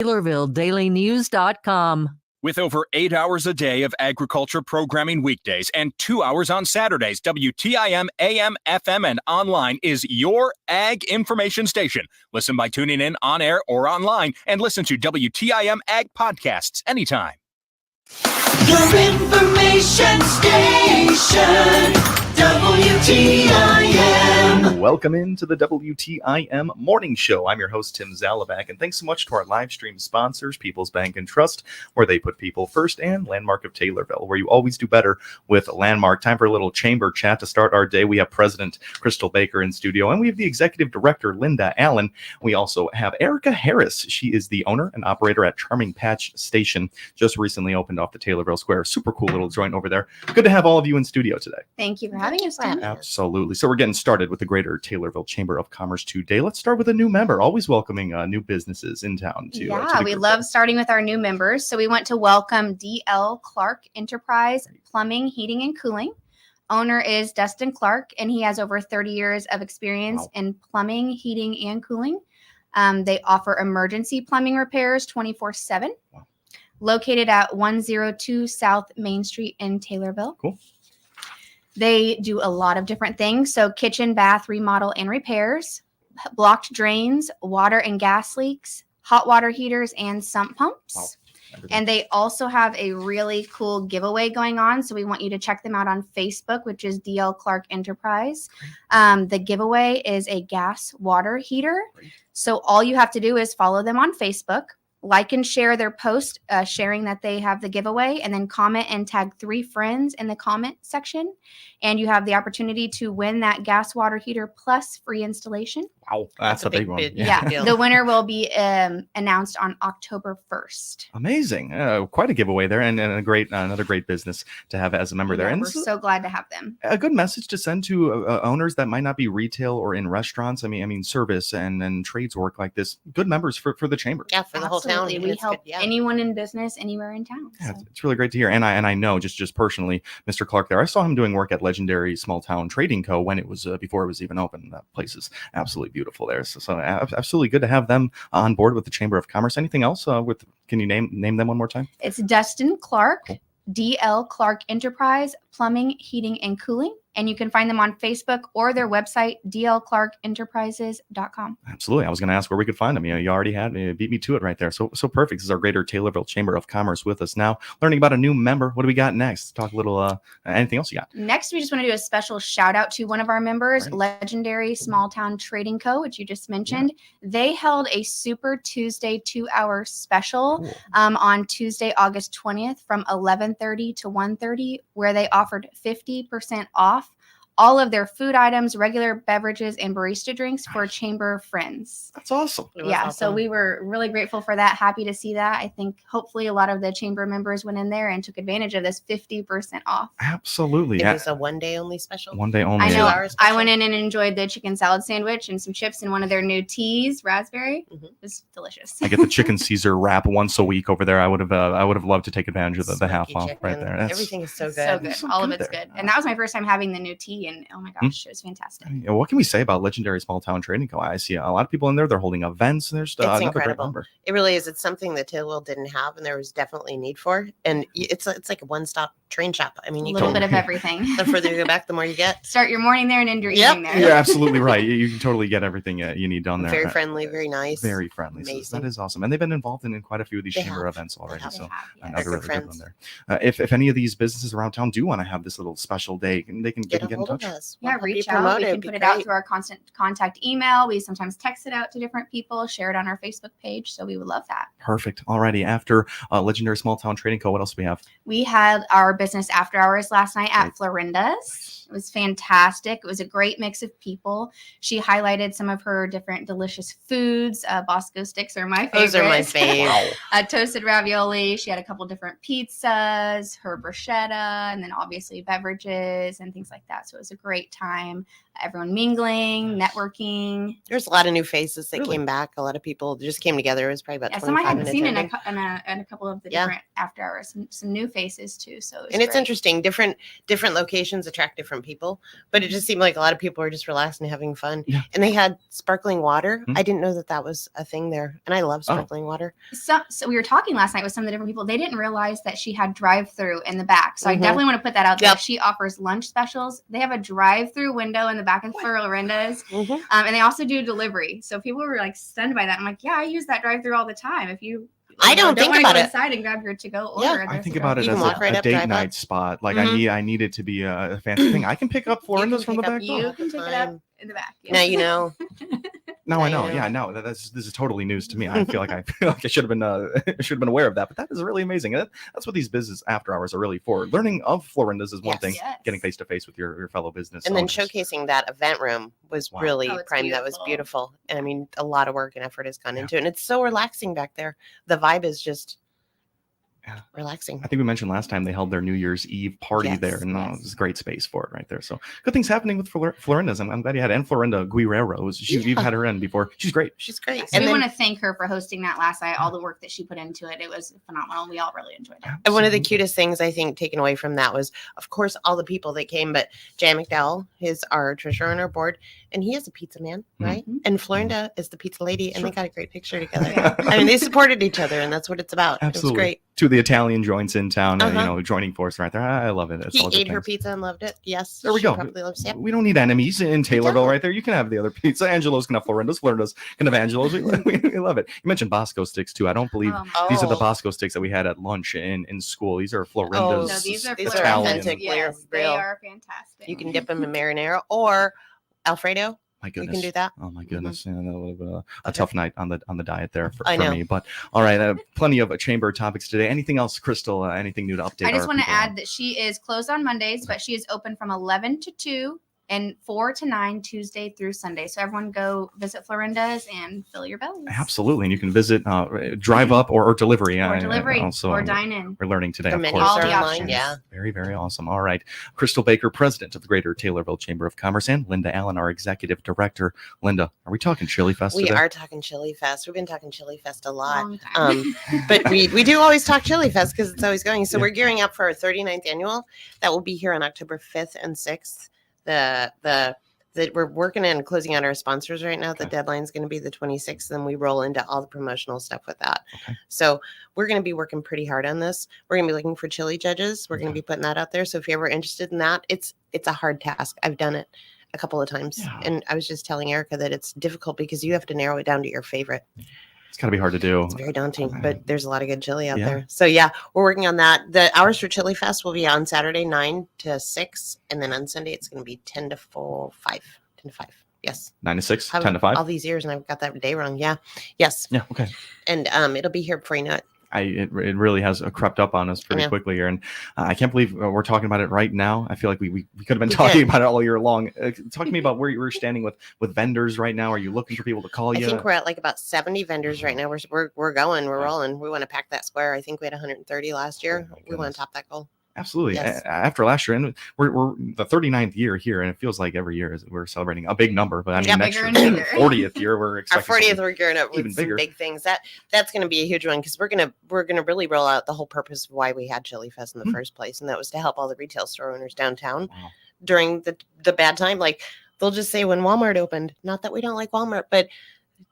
TaylorvilleDailyNews.com. With over 8 hours a day of agriculture programming weekdays and 2 hours on Saturdays, WTIM AM, FM, and online is your ag information station. Listen by tuning in on air or online and listen to WTIM Ag Podcasts anytime. Your information station, WTIM. Welcome into the WTIM Morning Show. I'm your host, Tim Zalabak, and thanks so much to our live stream sponsors, People's Bank and Trust, where they put people first, and Landmark of Taylorville, where you always do better with Landmark. Time for a little chamber chat to start our day. We have President Crystal Baker in studio, and we have the Executive Director, Linda Allen. We also have Erica Harris. She is the owner and operator at Charming Patch Station, just recently opened off the Taylorville Square. Super cool little joint over there. Good to have all of you in studio today. Thank you for having us, Tim. Absolutely. So we're getting started with the Greater Taylorville Chamber of Commerce today. Let's start with a new member, always welcoming new businesses in town. We love starting with our new members. So we want to welcome D.L. Clark Enterprise Plumbing, Heating, and Cooling. Owner is Dustin Clark, and he has over 30 years of experience in plumbing, heating, and cooling. They offer emergency plumbing repairs 24/7. Wow. Located at 102 South Main Street in Taylorville. Cool. They do a lot of different things. So kitchen, bath, remodel, and repairs, blocked drains, water and gas leaks, hot water heaters, and sump pumps. Wow. And they also have a really cool giveaway going on. So we want you to check them out on Facebook, which is DL Clark Enterprise. The giveaway is a gas water heater. So all you have to do is follow them on Facebook, like and share their post sharing that they have the giveaway, and then comment and tag 3 friends in the comment section. And you have the opportunity to win that gas water heater plus free installation. Wow, that's a big one. Yeah. The winner will be announced on October 1st. Amazing. Quite a giveaway there, and a great another great business to have as a member there. And we're so glad to have them. A good message to send to owners that might not be retail or in restaurants. I mean service and trades work like this. Good members for the chamber. Yeah, for the whole town. We help anyone in business anywhere in town. Yeah, it's really great to hear. And I know just personally, Mr. Clark there, I saw him doing work at Legendary Small Town Trading Co. when it was before it was even open. That place is absolutely beautiful there. So absolutely good to have them on board with the Chamber of Commerce. Anything else can you name them one more time? It's Dustin Clark, cool. DL Clark Enterprise Plumbing, Heating, and Cooling. And you can find them on Facebook or their website, dlclarkenterprises.com. Absolutely. I was going to ask where we could find them. You already beat me to it right there. So perfect. This is our Greater Taylorville Chamber of Commerce with us now, learning about a new member. What do we got next? Talk a little, anything else you got? Next, we just want to do a special shout out to one of our members, Legendary Small Town Trading Co., which you just mentioned. Yeah. They held a Super Tuesday 2-hour special on Tuesday, August 20th from 11:30 to 1:30, where they offered 50% off all of their food items, regular beverages, and barista drinks for chamber friends. That's awesome. Yeah, so we were really grateful for that. Happy to see that. I think hopefully a lot of the chamber members went in there and took advantage of this 50% off. Absolutely. It was a one-day only special. One day only. I know. I went in and enjoyed the chicken salad sandwich and some chips and one of their new teas, raspberry. Mm-hmm. It was delicious. I get the chicken Caesar wrap once a week over there. I would have loved to take advantage of the half off right there. Everything is so good. So good. All of it's good. And that was my first time having the new tea. And oh my gosh, it was fantastic. What can we say about Legendary Small Town Trading Co? I see a lot of people in there. They're holding events. And there's another incredible. Great number. It really is. It's something that Taylorville didn't have, and there was definitely a need for. And it's like a one-stop train shop. I mean, a little bit of everything. The further you go back, the more you get. Start your morning there and end your evening there. You're absolutely right. You can totally get everything you need done there. Very friendly, very nice. Very friendly. So that is awesome. And they've been involved in quite a few of these chamber events already. So another really good one there. If any of these businesses around town do want to have this little special day, they can get in touch. Yeah, reach out. We can put it out through our constant contact email. We sometimes text it out to different people, share it on our Facebook page. So we would love that. Perfect. Alrighty. After Legendary Small Town Trading Co., what else do we have? We had our business after hours last night at Florinda's. It was fantastic. It was a great mix of people. She highlighted some of her different delicious foods. Bosco sticks are my favorite. Those are my favorite. Toasted ravioli. She had a couple different pizzas, her bruschetta, and then obviously beverages and things like that. So it was a great time. Everyone mingling, networking. There's a lot of new faces that Really? came back. A lot of people just came together. It was probably about Yeah, some 25 I hadn't in seen in attendance. a couple of the Yeah. different after hours. Some new faces too. So And it's great. interesting. Different locations attract different people, but it just seemed like a lot of people were just relaxed and having fun. Yeah. And they had sparkling water. Hmm. I didn't know that was a thing there, and I love Oh. sparkling water. So we were talking last night with some of the different people. They didn't realize that she had drive-through in the back. So I Mhm. definitely want to put that out there. Yep. She offers lunch specials. They have a drive-through window in the back of Florinda's. Mhm. And they also do delivery. So people were like stunned by that. I'm like, yeah, I use that drive-through all the time. If you I don't think wanna about go it. inside and grab your to-go Yeah. order. I there's think a about it You as can a, walk right a up, date drive night up. spot. Like Mhm. I need it to be a fancy thing. I can pick up Florinda's from the pick up back door. You can pick it up time. in the back. Now you know. No, Now I you know. know. Yeah, no, this is totally news to me. I feel like I should have been aware of that, but that is really amazing. That's what these business after hours are really for. Learning of Florinda's is one Yes. thing. Yes. Getting face to face with your fellow business And then owners. showcasing that event room was Wow. really Oh, it's prime. That was beautiful. beautiful. And I mean, a lot of work and effort has gone Yeah. into it. And it's so relaxing back there. The vibe is just Yeah. relaxing. I think we mentioned last time they held their New Year's Eve party there, Yes, and yes. it was a great space for it right there. So good things happening with Florinda's. I'm glad you had, and Florinda Guerrero. You've Yeah. had her in before. She's great. She's great. So And we then want to thank her for hosting that last night. All the work that she put into it. It was phenomenal. We all really enjoyed it. And one of the Absolutely. cutest things I think taken away from that was, of course, all the people that came, but Jan McDowell is our treasurer on our board, and he is a pizza man, Mhm. right? And Florinda is the pizza lady, and they Sure. got a great picture together. Yeah. I mean, they supported each other, and that's what it's about. Absolutely. It was great. To the Italian joints in town, Uh-huh. joining force right there. I love it. It's He all good ate her things. pizza and loved it. Yes. There we she go. Probably loves it. We don't need enemies in Taylorville don't. right there. You can have the other pizza. Angelo's can have Florinda's. Florinda's can have Angelo's. We love it. You mentioned Bosco sticks too. I don't believe Oh, Oh. these are the Bosco sticks that we had at lunch in school. These are Florinda's. no, these are These are Italian. authentic. Yes, they real. are fantastic. You can dip them in marinara or Alfredo. My You goodness. can do that. Oh my goodness. Yeah, that would have been a Okay. tough night on the diet there for I know. me. But all right, plenty of chamber topics today. Anything else, Crystal? Anything new to update? I just our want to people on? add that she is closed on Mondays, but she is open from 11 to 2 and 4 to 9 Tuesday through Sunday. So everyone go visit Florinda's and fill your bellies. Absolutely, and you can visit, drive up or delivery. Or delivery also, or dine in. we're learning today, The of menus course. All are the online. options. Yeah. Very, very awesome. All right. Crystal Baker, president of the Greater Taylorville Chamber of Commerce, and Linda Allen, our executive director. Linda, are we talking Chili Fest We today? are talking Chili Fest. We've been talking Chili Fest a lot. Long time. But we do always talk Chili Fest because it's always going. So Yeah. we're gearing up for our 39th annual. That will be here on October 5th and 6th. We're working and closing out our sponsors right now. The Okay. deadline's going to be the 26th, and we roll into all the promotional stuff with that. Okay. So we're going to be working pretty hard on this. We're going to be looking for chili judges. We're going Okay. to be putting that out there. So if you're ever interested in that, it's a hard task. I've done it a couple of times, Yeah. and I was just telling Erica that it's difficult because you have to narrow it down to your favorite. It's got to be hard to do. It's very daunting, but there's a lot of good chili out Yeah. there. So yeah, we're working on that. The hours for Chili Fest will be on Saturday 9 to 6, and then on Sunday it's going to be 10 to 5. 10 to 5. Yes. 9 to 6, How- 10 to 5. All these years, and I've got that day wrong. Yeah. Yes. Yeah. Okay. And it'll be here before you know it. It really has crept up on us pretty know. quickly here, and I can't believe we're talking about it right now. I feel like we could have been We talking did. about it all year long. Talk to me about where you're standing with vendors right now. Are you looking for people to call I you? think we're at like about 70 vendors right now. We're going. We're Yeah. rolling. We want to pack that square. I think we had 130 last year. Oh my We want goodness. to top that goal. Absolutely. Yes. After last year, and we're the 39th year here, and it feels like every year we're celebrating a big number. But I mean, Yeah, next bigger year, and bigger. 40th year, we're Our expecting 40th, something we're gearing up even with some bigger. big things. That's going to be a huge one because we're gonna really roll out the whole purpose of why we had Chili Fest in the Hmm. first place, and that was to help all the retail store owners downtown Wow. during the bad time. Like they'll just say when Walmart opened, not that we don't like Walmart, but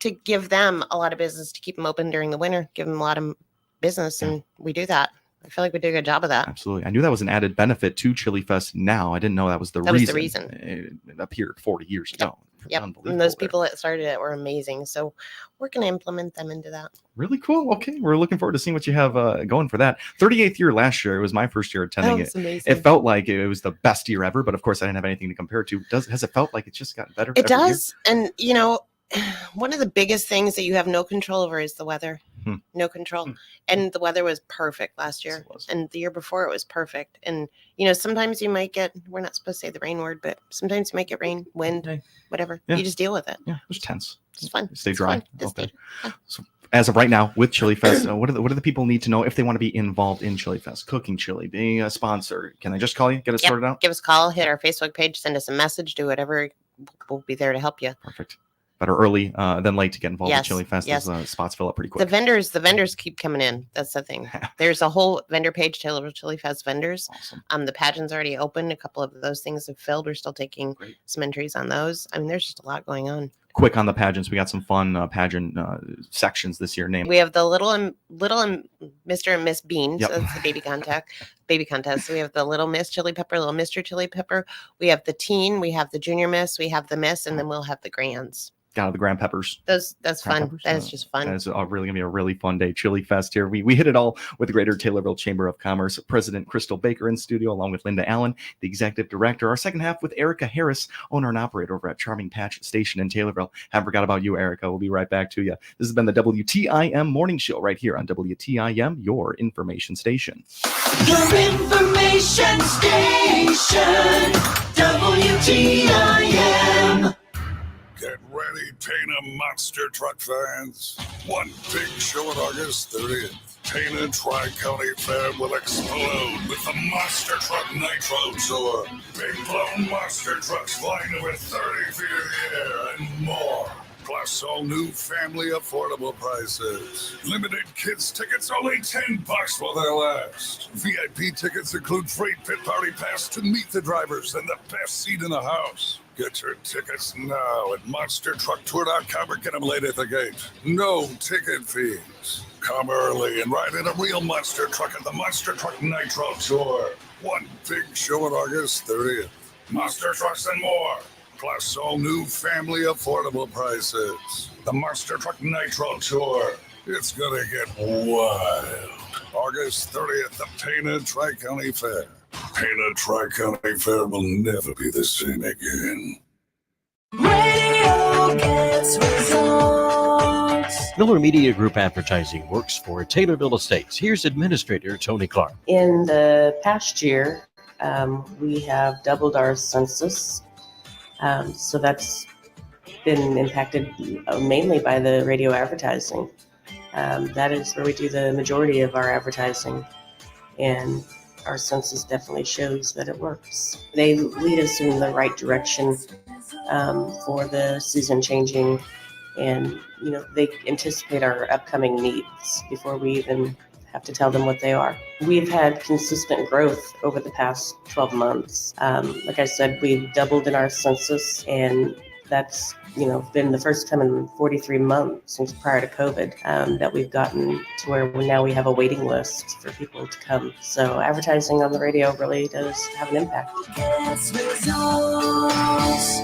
to give them a lot of business to keep them open during the winter, give them a lot of business, Yeah. and we do that. I feel like we did a good job of that. Absolutely. I knew that was an added benefit to Chili Fest now. I didn't know that was the That was the reason. reason. It appeared 40 years ago. Yep. Unbelievable And those there. people that started it were amazing. So we're going to implement them into that. Really cool. Okay. We're looking forward to seeing what you have going for that. 38th year last year. It was my first year attending it. it's amazing. It felt like it was the best year ever, but of course I didn't have anything to compare it to. Has it felt like it's just gotten better? It every year? does. And, one of the biggest things that you have no control over is the weather. Hmm. No control. Hmm. And the weather was perfect last Yes, year. it was. And the year before it was perfect. And, sometimes you might get, we're not supposed to say the rain word, but sometimes you might get rain, wind, Okay. whatever. Yeah. You just deal with it. Yeah, it was tense. It's fun. Stay It's dry. fun. Just Okay. stay- So as of right now with Chili Fest, what do the people need to know if they want to be involved in Chili Fest, cooking chili, being a sponsor? Can they just call you, get it sorted out? Give us a call, hit our Facebook page, send us a message, do whatever. We'll be there to help you. Perfect. Better early than late to get involved with Yes, Chili Fest. yes. Those spots fill up pretty quick. The vendors keep coming in. That's the thing. There's a whole vendor page, Taylorville Chili Fest vendors. Awesome. The pageant's already open. A couple of those things have filled. We're still taking some entries on those. I mean, there's just a lot going on. Quick on the pageants, we got some fun pageant sections this year. Named We have the little and Mr. and Miss Bean. Yep. So that's the baby contest. So we have the little Miss Chili Pepper, little Mr. Chili Pepper. We have the teen, we have the junior Miss, we have the Miss, and then we'll have the grands. Got the Grand Peppers. That's Grand fun. Peppers, That is just fun. That is really gonna be a really fun day. Chili Fest here. We hit it all with the Greater Taylorville Chamber of Commerce President Crystal Baker in studio, along with Linda Allen, the executive director. Our second half with Erica Harris, owner and operator over at Charming Patch Station in Taylorville. Haven't forgot about you, Erica. We'll be right back to you. This has been the WTIM Morning Show right here on WTIM, your information station. Your information station, WTIM. Get ready, Pana Monster Truck fans. One big show on August 30th. Pana Tri-County Fair will explode with the Monster Truck Nitro Tour. Big blown monster trucks flying over 30 feet in the air and more. Plus all new family affordable prices. Limited kids tickets only $10 while they last. VIP tickets include free pit party pass to meet the drivers and the best seat in the house. Get your tickets now at monstertrucktour.com or get them late at the gate. No ticket fees. Come early and ride in a real monster truck at the Monster Truck Nitro Tour. One big show on August 30th. Monster trucks and more. Plus all new family affordable prices. The Monster Truck Nitro Tour. It's gonna get wild. August 30th, the Pana Tri-County Fair. Pana Tri-County Fair will never be the same again. Radio gets results. Miller Media Group Advertising works for Taylorville Estates. Here's Administrator Tony Clark. In the past year, we have doubled our census. So that's been impacted mainly by the radio advertising. That is where we do the majority of our advertising. And our census definitely shows that it works. They lead us in the right direction for the season changing, and they anticipate our upcoming needs before we even have to tell them what they are. We've had consistent growth over the past 12 months. Like I said, we've doubled in our census, and that's been the first time in 43 months since prior to COVID that we've gotten to where now we have a waiting list for people to come. So advertising on the radio really does have an impact. Gets results.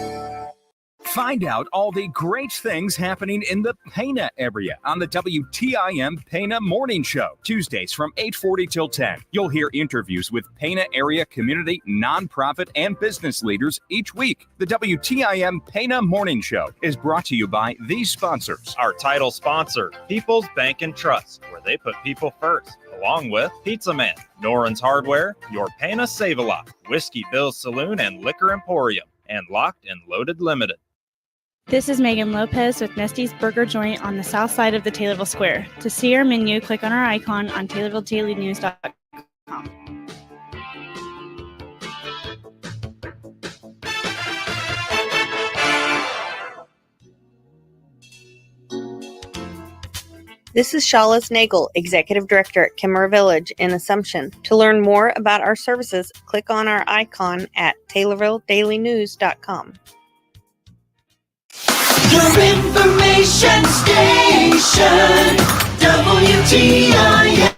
Find out all the great things happening in the Pana area on the WTIM Pana Morning Show, Tuesdays from 8:40 till 10. You'll hear interviews with Pana area community, nonprofit, and business leaders each week. The WTIM Pana Morning Show is brought to you by these sponsors. Our title sponsor, People's Bank and Trust, where they put people first, along with Pizza Man, Noren's Hardware, Your Pana Save-A-Lot, Whiskey Bill's Saloon and Liquor Emporium, and Locked and Loaded Limited. This is Megan Lopez with Nesty's Burger Joint on the south side of the Taylorville Square. To see our menu, click on our icon on TaylorvilleDailyNews.com. This is Shawless Nagel, Executive Director at Kimmer Village in Assumption. To learn more about our services, click on our icon at TaylorvilleDailyNews.com. Your information station, WTIM.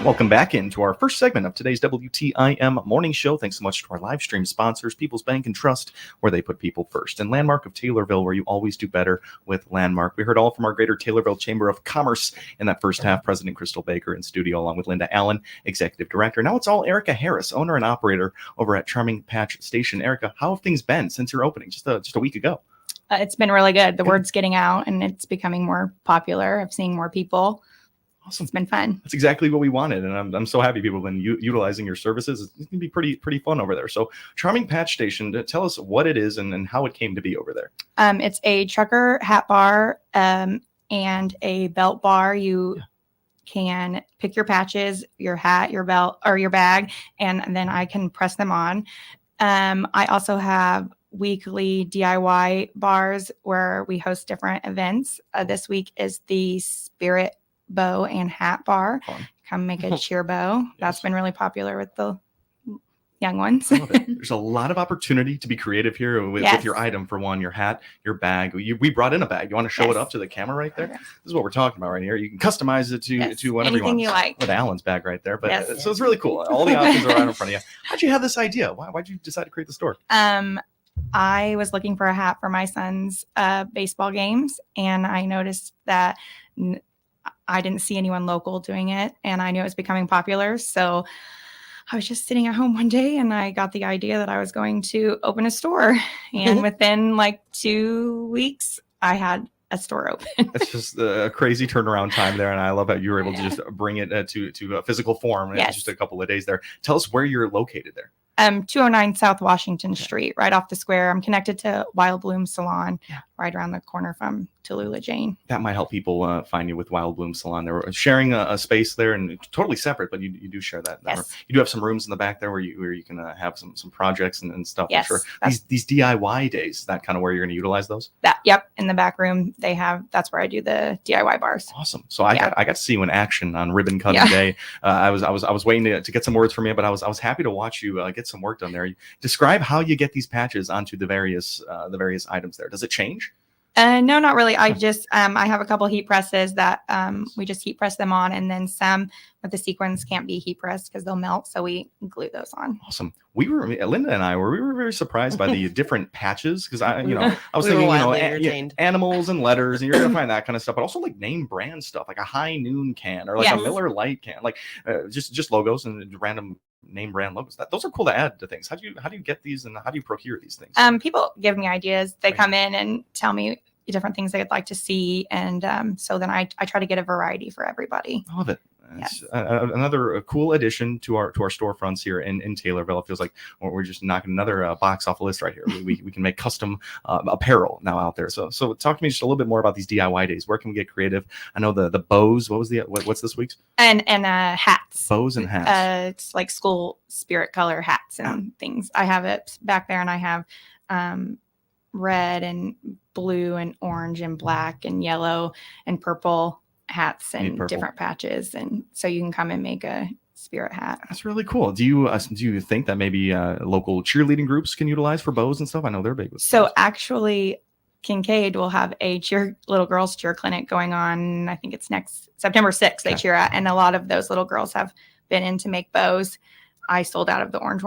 Welcome back into our first segment of today's WTIM Morning Show. Thanks so much to our live stream sponsors, People's Bank and Trust, where they put people first, and Landmark of Taylorville, where you always do better with Landmark. We heard all from our Greater Taylorville Chamber of Commerce in that first half. President Crystal Baker in studio, along with Linda Allen, Executive Director. Now it's all Erica Harris, owner and operator over at Charming Patch Station. Erica, how have things been since your opening just a week ago? It's been really good. The word's getting out and it's becoming more popular. I'm seeing more people. Awesome. It's been fun. That's exactly what we wanted. And I'm so happy people have been utilizing your services. It's going to be pretty fun over there. So Charming Patch Station, tell us what it is and how it came to be over there. It's a trucker hat bar. and a belt bar. You can pick your patches, your hat, your belt, or your bag, and then I can press them on. I also have weekly DIY bars where we host different events. This week is the Spirit Bow and Hat Bar. Fun. Come make a cheer bow. That's been really popular with the young ones. I love it. There's a lot of opportunity to be creative here with your item. For one, your hat, your bag. We brought in a bag. You want to show it up to the camera right there? Okay. This is what we're talking about right here. You can customize it to whatever anything you you like. With Alan's bag right there. But so it's really cool. All the options are right in front of you. How'd you have this idea? Why'd you decide to create the store? I was looking for a hat for my son's baseball games, and I noticed that I didn't see anyone local doing it, and I knew it was becoming popular. So I was just sitting at home one day and I got the idea that I was going to open a store. And within like 2 weeks, I had a store open. It's just a crazy turnaround time there. And I love how you were able to just bring it to a physical form in just a couple of days there. Tell us where you're located there. 209 South Washington Street, right off the square. I'm connected to Wild Bloom Salon, right around the corner from Tallulah Jane. That might help people find you with Wild Bloom Salon. They're sharing a space there, and totally separate, but you do share that. Room. You do have some rooms in the back there where you can have some projects and stuff. Yes, I'm sure. These DIY days, that kind of where you're going to utilize those? In the back room, that's where I do the DIY bars. Awesome. So I got to see you in action on ribbon cutting day. I was waiting to get some words from you, but I was happy to watch you get some work done there. Describe how you get these patches onto the various items there. Does it change? No, not really. I just I have a couple heat presses that we just heat press them on, and then some with the sequins can't be heat pressed because they'll melt, so we glue those on. Awesome. Linda and I were very surprised by the different patches because I was we thinking animals and letters, and you're gonna find that kind of stuff, but also like name brand stuff, like a High Noon can or like a Miller Lite can, like just logos and random name brand logos. Those are cool to add to things. How do you get these, and how do you procure these things? People give me ideas. They come in and tell me different things they'd like to see, and so then I try to get a variety for everybody. I love it. It's another cool addition to our storefronts here in Taylorville. It feels like we're just knocking another box off the list right here. We can make custom apparel now out there. So talk to me just a little bit more about these DIY days. Where can we get creative? I know the bows. What's this week's? And hats. Bows and hats. It's like school spirit color hats and things. I have it back there, and I have red and blue and orange and black and yellow and purple hats and different patches, and so you can come and make a spirit hat. That's really cool. Do you think that maybe local cheerleading groups can utilize for bows and stuff? I know they're big with so bows. Actually Kincaid will have a little girls cheer clinic going on. I think it's next September 6th they cheer at, and a lot of those little girls have been in to make bows. I sold out of the orange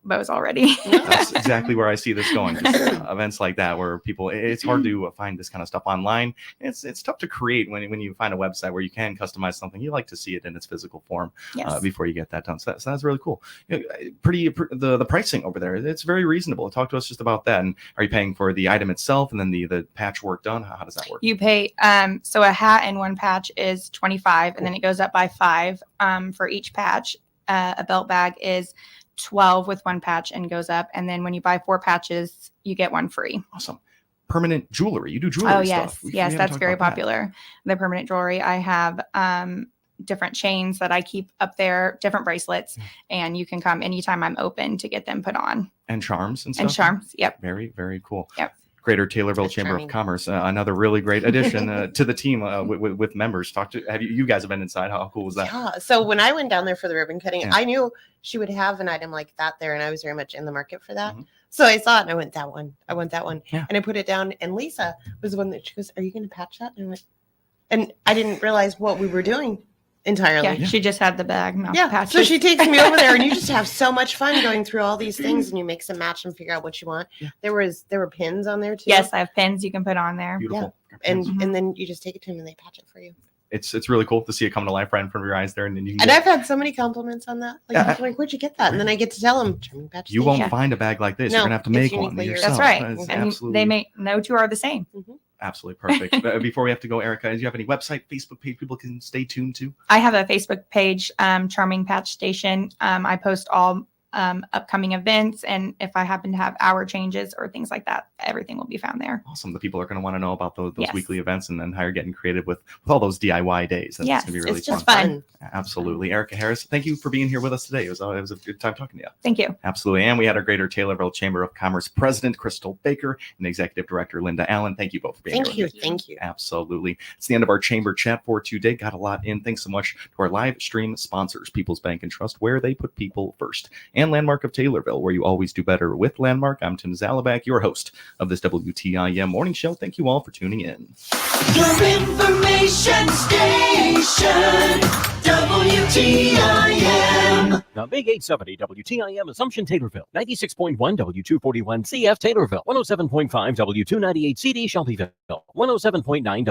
bows already. That's exactly where I see this going. Events like that where people, it's hard to find this kind of stuff online. It's tough to create when you find a website where you can customize something. You like to see it in its physical form before you get that done. So that's really cool. The pricing over there, it's very reasonable. Talk to us just about that. And are you paying for the item itself and then the patchwork done? How does that work? You pay, so a hat and one patch is $25, and then it goes up by $5 for each patch. A belt bag is $12 with one patch and goes up. And then when you buy 4 patches, you get one free. Awesome. Permanent jewelry. You do jewelry stuff. We yes, that's very popular. The permanent jewelry. I have different chains that I keep up there, different bracelets, and you can come anytime I'm open to get them put on. And charms and stuff? And charms, yep. Very, very cool. Yep. Greater Taylorville Chamber of Commerce, another really great addition to the team with members. You guys have been inside. How cool was that? Yeah. So when I went down there for the ribbon cutting, I knew she would have an item like that there, and I was very much in the market for that. Mm-hmm. So I saw it and I went, that one. I want that one. Yeah. And I put it down, and Lisa was the one that she goes, "Are you going to patch that?" And I went, and I didn't realize what we were doing entirely. Yeah, she just had the bag. Patches. So she takes me over there, and you just have so much fun going through all these things, and you mix and match and figure out what you want. Yeah. There were pins on there too. Yes, I have pins you can put on there. Beautiful. Yeah. And then you just take it to them and they patch it for you. It's really cool to see it come to life right in front of your eyes there, and then I've had so many compliments on that. Like, where'd you get that? And then I get to tell them, you won't find a bag like this. You're gonna have to make one yourself. That's right. And they may no two are the same. Mm-hmm. Absolutely perfect. Before we have to go, Erica, do you have any website, Facebook page people can stay tuned to? I have a Facebook page, Charming Patch Station. I post all upcoming events. And if I happen to have hour changes or things like that, everything will be found there. Awesome. The people are going to want to know about those Yes. weekly events and then how you're getting creative with all those DIY days. That's Yes, going to be really It's just fun. fun. Absolutely. Erica Harris, thank you for being here with us today. It was a good time talking to you. Thank you. Absolutely. And we had our Greater Taylorville Chamber of Commerce President Crystal Baker and Executive Director Linda Allen. Thank you both for being Thank here. you. Thank you. Absolutely. It's the end of our chamber chat for today. Got a lot in. Thanks so much to our live stream sponsors, People's Bank and Trust, where they put people first, and Landmark of Taylorville, where you always do better with Landmark. I'm Tim Zalabak, your host of this WTIM morning show. Thank you all for tuning in. Your information station, WTIM. Now, Big 870 WTIM Assumption Taylorville, 96.1 W241 CF Taylorville, 107.5 W298 CD Shelbyville, 107.9